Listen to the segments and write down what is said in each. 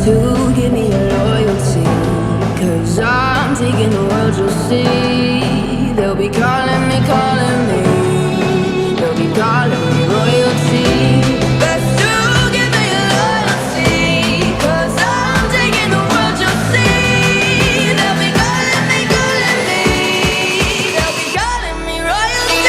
to give me your loyalty. 'Cause I'm taking the world, you'll see. They'll be calling me, calling me. They'll be calling me royalty. Best to give me your loyalty. 'Cause I'm taking the world, you'll see. They'll be calling me, calling me. They'll be calling me royalty.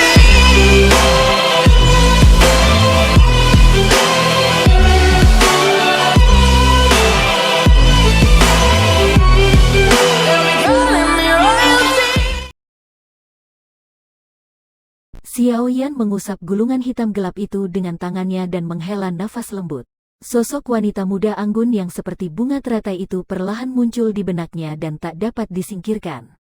Xiaoyan mengusap gulungan hitam gelap itu dengan tangannya dan menghela nafas lembut. Sosok wanita muda anggun yang seperti bunga teratai itu perlahan muncul di benaknya dan tak dapat disingkirkan.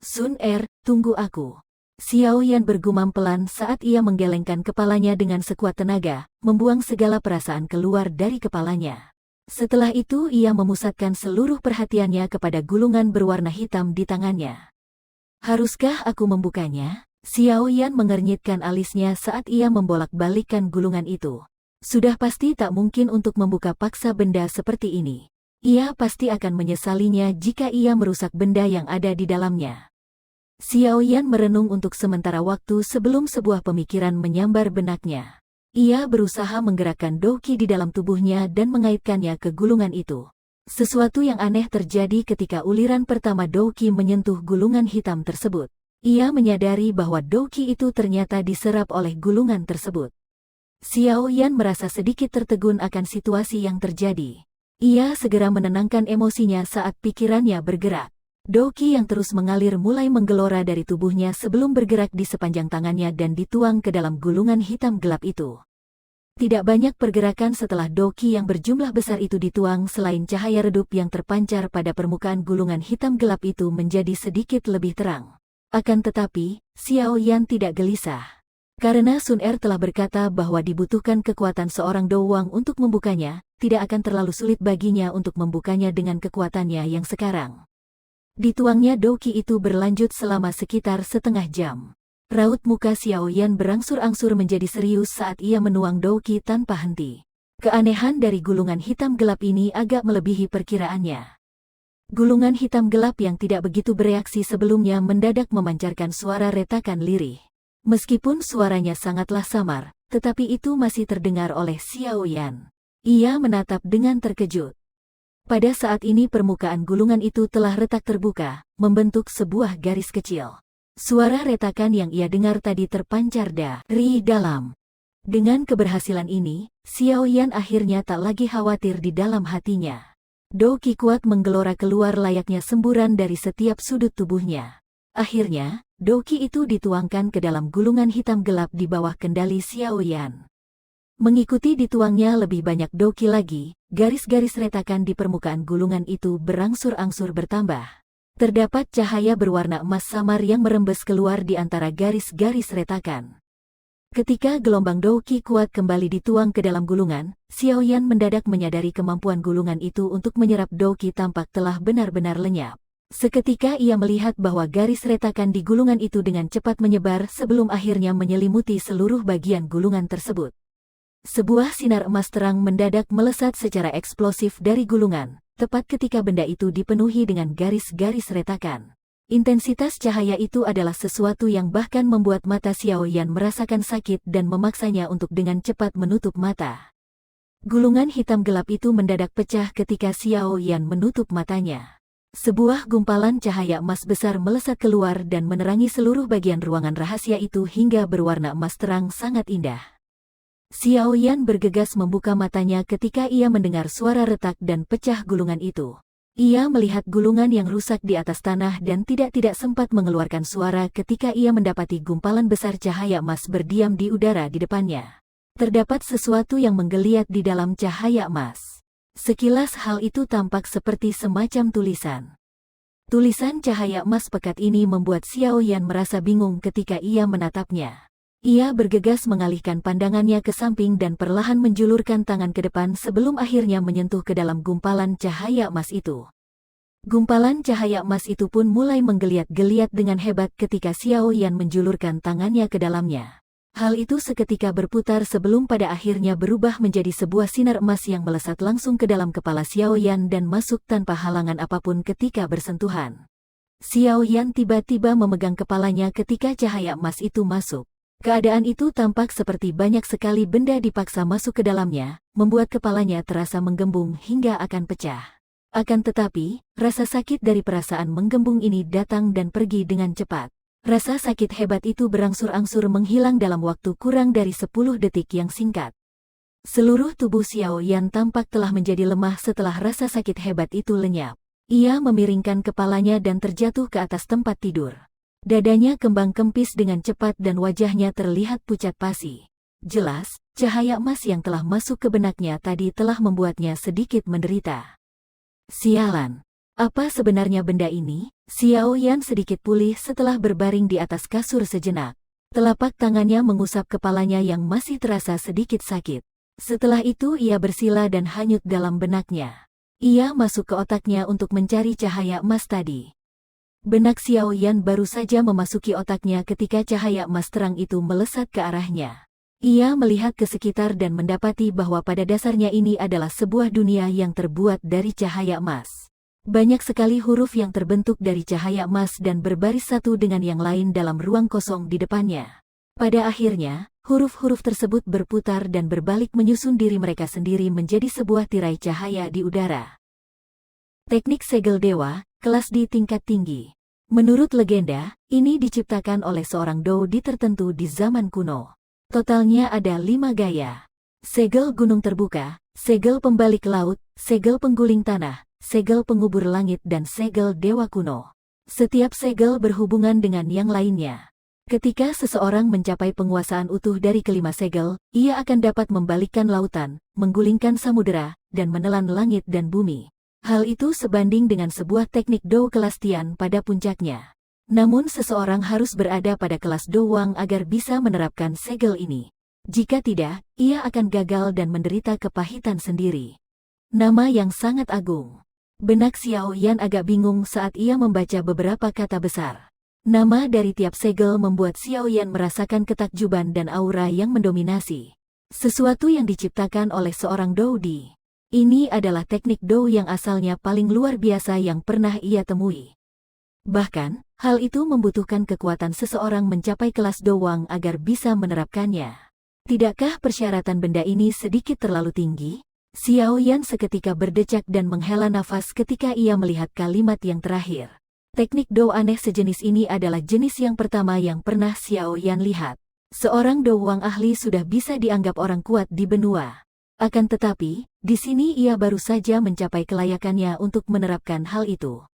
Sun Er, tunggu aku. Xiaoyan bergumam pelan saat ia menggelengkan kepalanya dengan sekuat tenaga, membuang segala perasaan keluar dari kepalanya. Setelah itu ia memusatkan seluruh perhatiannya kepada gulungan berwarna hitam di tangannya. Haruskah aku membukanya? Xiaoyan mengernyitkan alisnya saat ia membolak-balikkan gulungan itu. Sudah pasti tak mungkin untuk membuka paksa benda seperti ini. Ia pasti akan menyesalinya jika ia merusak benda yang ada di dalamnya. Xiaoyan merenung untuk sementara waktu sebelum sebuah pemikiran menyambar benaknya. Ia berusaha menggerakkan Douqi di dalam tubuhnya dan mengaitkannya ke gulungan itu. Sesuatu yang aneh terjadi ketika uliran pertama Douqi menyentuh gulungan hitam tersebut. Ia menyadari bahwa Douqi itu ternyata diserap oleh gulungan tersebut. Xiaoyan merasa sedikit tertegun akan situasi yang terjadi. Ia segera menenangkan emosinya saat pikirannya bergerak. Douqi yang terus mengalir mulai menggelora dari tubuhnya sebelum bergerak di sepanjang tangannya dan dituang ke dalam gulungan hitam gelap itu. Tidak banyak pergerakan setelah Douqi yang berjumlah besar itu dituang selain cahaya redup yang terpancar pada permukaan gulungan hitam gelap itu menjadi sedikit lebih terang. Akan tetapi, Xiaoyan tidak gelisah. Karena Sun Er telah berkata bahwa dibutuhkan kekuatan seorang Douwang untuk membukanya, tidak akan terlalu sulit baginya untuk membukanya dengan kekuatannya yang sekarang. Dituangnya Douqi itu berlanjut selama sekitar setengah jam. Raut muka Xiaoyan berangsur-angsur menjadi serius saat ia menuang Douqi tanpa henti. Keanehan dari gulungan hitam gelap ini agak melebihi perkiraannya. Gulungan hitam gelap yang tidak begitu bereaksi sebelumnya mendadak memancarkan suara retakan lirih. Meskipun suaranya sangatlah samar, tetapi itu masih terdengar oleh Xiaoyan. Ia menatap dengan terkejut. Pada saat ini permukaan gulungan itu telah retak terbuka, membentuk sebuah garis kecil. Suara retakan yang ia dengar tadi terpancar dari dalam. Dengan keberhasilan ini, Xiaoyan akhirnya tak lagi khawatir di dalam hatinya. Douqi kuat menggelora keluar layaknya semburan dari setiap sudut tubuhnya. Akhirnya, Douqi itu dituangkan ke dalam gulungan hitam gelap di bawah kendali Xiaoyan. Mengikuti dituangnya lebih banyak Douqi lagi, garis-garis retakan di permukaan gulungan itu berangsur-angsur bertambah. Terdapat cahaya berwarna emas samar yang merembes keluar di antara garis-garis retakan. Ketika gelombang Douqi kuat kembali dituang ke dalam gulungan, Xiaoyan mendadak menyadari kemampuan gulungan itu untuk menyerap Douqi tampak telah benar-benar lenyap. Seketika ia melihat bahwa garis retakan di gulungan itu dengan cepat menyebar sebelum akhirnya menyelimuti seluruh bagian gulungan tersebut. Sebuah sinar emas terang mendadak melesat secara eksplosif dari gulungan, tepat ketika benda itu dipenuhi dengan garis-garis retakan. Intensitas cahaya itu adalah sesuatu yang bahkan membuat mata Xiaoyan merasakan sakit dan memaksanya untuk dengan cepat menutup mata. Gulungan hitam gelap itu mendadak pecah ketika Xiaoyan menutup matanya. Sebuah gumpalan cahaya emas besar melesat keluar dan menerangi seluruh bagian ruangan rahasia itu hingga berwarna emas terang sangat indah. Xiaoyan bergegas membuka matanya ketika ia mendengar suara retak dan pecah gulungan itu. Ia melihat gulungan yang rusak di atas tanah dan tidak sempat mengeluarkan suara ketika ia mendapati gumpalan besar cahaya emas berdiam di udara di depannya. Terdapat sesuatu yang menggeliat di dalam cahaya emas. Sekilas hal itu tampak seperti semacam tulisan. Tulisan cahaya emas pekat ini membuat Xiaoyan merasa bingung ketika ia menatapnya. Ia bergegas mengalihkan pandangannya ke samping dan perlahan menjulurkan tangan ke depan sebelum akhirnya menyentuh ke dalam gumpalan cahaya emas itu. Gumpalan cahaya emas itu pun mulai menggeliat-geliat dengan hebat ketika Xiaoyan menjulurkan tangannya ke dalamnya. Hal itu seketika berputar sebelum pada akhirnya berubah menjadi sebuah sinar emas yang melesat langsung ke dalam kepala Xiao Yan dan masuk tanpa halangan apapun ketika bersentuhan. Xiao Yan tiba-tiba memegang kepalanya ketika cahaya emas itu masuk. Keadaan itu tampak seperti banyak sekali benda dipaksa masuk ke dalamnya, membuat kepalanya terasa menggembung hingga akan pecah. Akan tetapi, rasa sakit dari perasaan menggembung ini datang dan pergi dengan cepat. Rasa sakit hebat itu berangsur-angsur menghilang dalam waktu kurang dari 10 detik yang singkat. Seluruh tubuh Xiao Yan tampak telah menjadi lemah setelah rasa sakit hebat itu lenyap. Ia memiringkan kepalanya dan terjatuh ke atas tempat tidur. Dadanya kembang kempis dengan cepat dan wajahnya terlihat pucat pasi. Jelas, cahaya emas yang telah masuk ke benaknya tadi telah membuatnya sedikit menderita. Sialan. Apa sebenarnya benda ini? Xiao Yan sedikit pulih setelah berbaring di atas kasur sejenak. Telapak tangannya mengusap kepalanya yang masih terasa sedikit sakit. Setelah itu ia bersila dan hanyut dalam benaknya. Ia masuk ke otaknya untuk mencari cahaya emas tadi. Benak Xiao Yan baru saja memasuki otaknya ketika cahaya emas terang itu melesat ke arahnya. Ia melihat ke sekitar dan mendapati bahwa pada dasarnya ini adalah sebuah dunia yang terbuat dari cahaya emas. Banyak sekali huruf yang terbentuk dari cahaya emas dan berbaris satu dengan yang lain dalam ruang kosong di depannya. Pada akhirnya, huruf-huruf tersebut berputar dan berbalik menyusun diri mereka sendiri menjadi sebuah tirai cahaya di udara. Teknik segel dewa, kelas di tingkat tinggi. Menurut legenda, ini diciptakan oleh seorang Dodi tertentu di zaman kuno. Totalnya ada 5 gaya. Segel gunung terbuka, segel pembalik laut, segel pengguling tanah, segel pengubur langit dan segel dewa kuno. Setiap segel berhubungan dengan yang lainnya. Ketika seseorang mencapai penguasaan utuh dari kelima segel, ia akan dapat membalikkan lautan, menggulingkan samudera, dan menelan langit dan bumi. Hal itu sebanding dengan sebuah teknik Do kelas Tian pada puncaknya. Namun seseorang harus berada pada kelas Do Wang agar bisa menerapkan segel ini. Jika tidak, ia akan gagal dan menderita kepahitan sendiri. Nama yang sangat agung. Benak Xiao Yan agak bingung saat ia membaca beberapa kata besar. Nama dari tiap segel membuat Xiao Yan merasakan ketakjuban dan aura yang mendominasi. Sesuatu yang diciptakan oleh seorang Dodi. Ini adalah teknik Do yang asalnya paling luar biasa yang pernah ia temui. Bahkan, hal itu membutuhkan kekuatan seseorang mencapai kelas Do Wang agar bisa menerapkannya. Tidakkah persyaratan benda ini sedikit terlalu tinggi? Xiao Yan seketika berdecak dan menghela nafas ketika ia melihat kalimat yang terakhir. Teknik Do aneh sejenis ini adalah jenis yang pertama yang pernah Xiao Yan lihat. Seorang Do Wang ahli sudah bisa dianggap orang kuat di benua. Akan tetapi, di sini ia baru saja mencapai kelayakannya untuk menerapkan hal itu.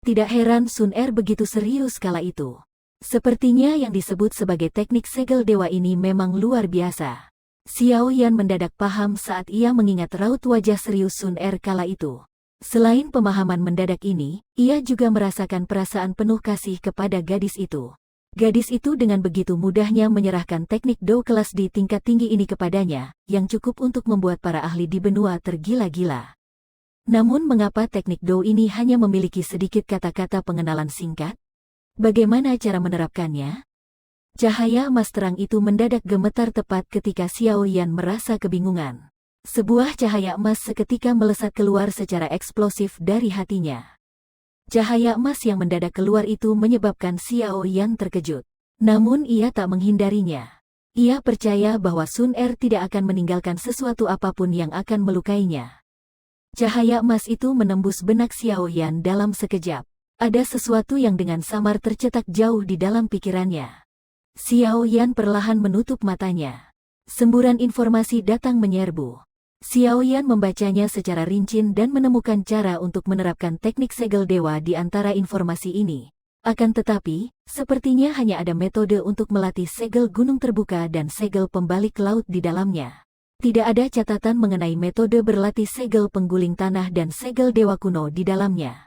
Tidak heran Sun Er begitu serius kala itu. Sepertinya yang disebut sebagai teknik segel dewa ini memang luar biasa. Xiao Yan mendadak paham saat ia mengingat raut wajah serius Sun Er kala itu. Selain pemahaman mendadak ini, ia juga merasakan perasaan penuh kasih kepada gadis itu. Gadis itu dengan begitu mudahnya menyerahkan teknik Do kelas di tingkat tinggi ini kepadanya, yang cukup untuk membuat para ahli di benua tergila-gila. Namun mengapa teknik Do ini hanya memiliki sedikit kata-kata pengenalan singkat? Bagaimana cara menerapkannya? Cahaya emas terang itu mendadak gemetar tepat ketika Xiao Yan merasa kebingungan. Sebuah cahaya emas seketika melesat keluar secara eksplosif dari hatinya. Cahaya emas yang mendadak keluar itu menyebabkan Xiao Yan terkejut. Namun ia tak menghindarinya. Ia percaya bahwa Sun Er tidak akan meninggalkan sesuatu apapun yang akan melukainya. Cahaya emas itu menembus benak Xiao Yan dalam sekejap. Ada sesuatu yang dengan samar tercetak jauh di dalam pikirannya. Xiao Yan perlahan menutup matanya. Semburan informasi datang menyerbu. Xiao Yan membacanya secara rinci dan menemukan cara untuk menerapkan teknik segel dewa di antara informasi ini. Akan tetapi, sepertinya hanya ada metode untuk melatih segel gunung terbuka dan segel pembalik laut di dalamnya. Tidak ada catatan mengenai metode berlatih segel pengguling tanah dan segel dewa kuno di dalamnya.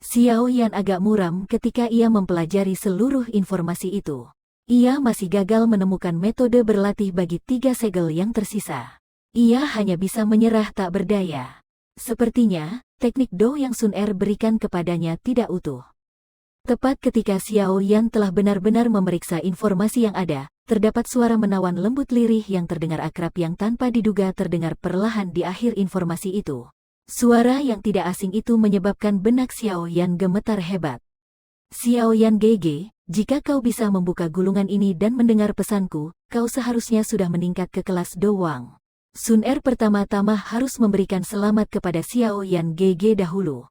Xiao Yan agak muram ketika ia mempelajari seluruh informasi itu. Ia masih gagal menemukan metode berlatih bagi 3 segel yang tersisa. Ia hanya bisa menyerah tak berdaya. Sepertinya, teknik Do yang Sun Er berikan kepadanya tidak utuh. Tepat ketika Xiao Yan telah benar-benar memeriksa informasi yang ada, terdapat suara menawan lembut lirih yang terdengar akrab yang tanpa diduga terdengar perlahan di akhir informasi itu. Suara yang tidak asing itu menyebabkan benak Xiao Yan gemetar hebat. Xiao Yan GG, jika kau bisa membuka gulungan ini dan mendengar pesanku, kau seharusnya sudah meningkat ke kelas Do Wang. Sun Er pertama-tama harus memberikan selamat kepada Xiao Yan GG dahulu.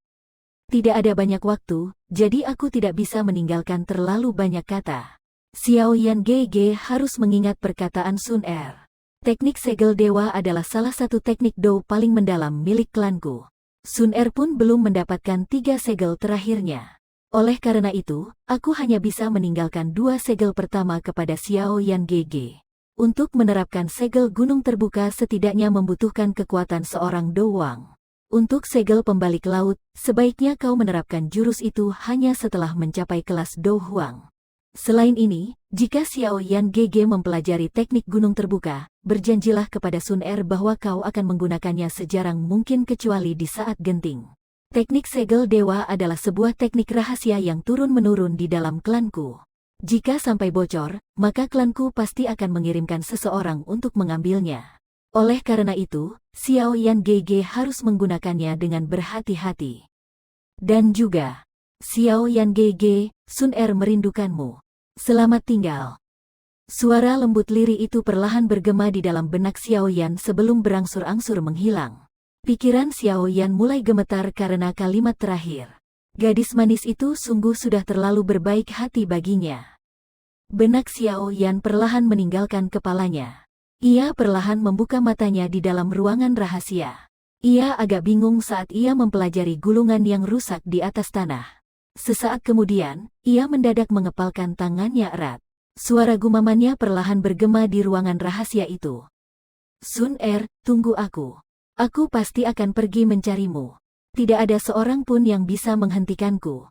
Tidak ada banyak waktu, jadi aku tidak bisa meninggalkan terlalu banyak kata. Xiao Yan GG harus mengingat perkataan Sun Er. Teknik segel dewa adalah salah satu teknik Do paling mendalam milik klanku. Sun Er pun belum mendapatkan 3 segel terakhirnya. Oleh karena itu, aku hanya bisa meninggalkan 2 segel pertama kepada Xiao Yan GG. Untuk menerapkan segel gunung terbuka setidaknya membutuhkan kekuatan seorang Do Wang. Untuk segel pembalik laut, sebaiknya kau menerapkan jurus itu hanya setelah mencapai kelas Do Huang. Selain ini, jika Xiao Yan GG mempelajari teknik gunung terbuka, berjanjilah kepada Sun Er bahwa kau akan menggunakannya sejarang mungkin kecuali di saat genting. Teknik segel dewa adalah sebuah teknik rahasia yang turun-menurun di dalam klanku. Jika sampai bocor, maka klanku pasti akan mengirimkan seseorang untuk mengambilnya. Oleh karena itu, Xiao Yan GG harus menggunakannya dengan berhati-hati. Dan juga, Xiao Yan GG, Sun Er merindukanmu. Selamat tinggal. Suara lembut lirih itu perlahan bergema di dalam benak Xiao Yan sebelum berangsur-angsur menghilang. Pikiran Xiao Yan mulai gemetar karena kalimat terakhir. Gadis manis itu sungguh sudah terlalu berbaik hati baginya. Benak Xiao Yan perlahan meninggalkan kepalanya. Ia perlahan membuka matanya di dalam ruangan rahasia. Ia agak bingung saat ia mempelajari gulungan yang rusak di atas tanah. Sesaat kemudian, ia mendadak mengepalkan tangannya erat. Suara gumamannya perlahan bergema di ruangan rahasia itu. Sun Er, tunggu aku. Aku pasti akan pergi mencarimu. Tidak ada seorang pun yang bisa menghentikanku.